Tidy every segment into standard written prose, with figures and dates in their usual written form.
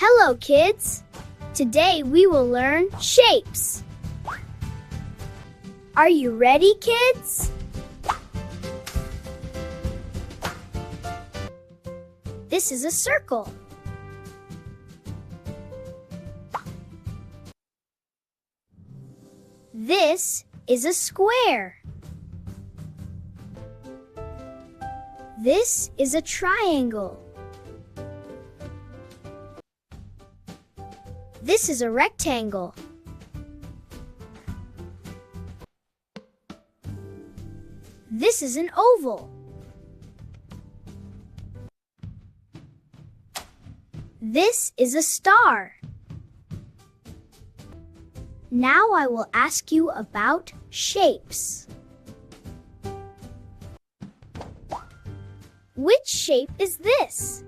Hello, kids! Today we will learn shapes. Are you ready, kids? This is a circle. This is a square. This is a triangle. This is a rectangle. This is an oval. This is a star. Now I will ask you about shapes. Which shape is this?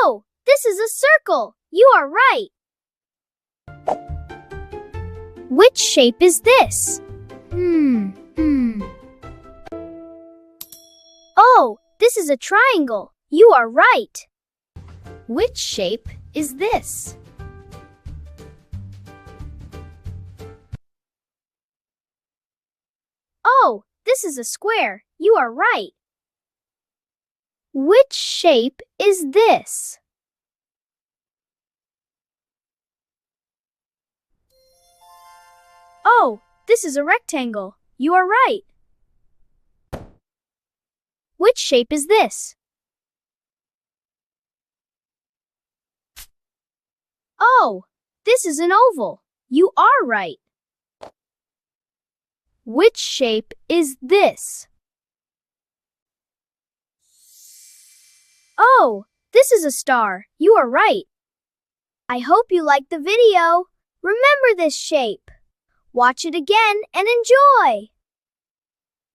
Oh, this is a circle. You are right. Which shape is this? Oh, this is a triangle. You are right. Which shape is this? Oh, this is a square. You are right. Which shape is this? Oh, this is a rectangle. You are right. Which shape is this? Oh, this is an oval. You are right. Which shape is this? Oh, this is a star. You are right. I hope you liked the video. Remember this shape. Watch it again and enjoy!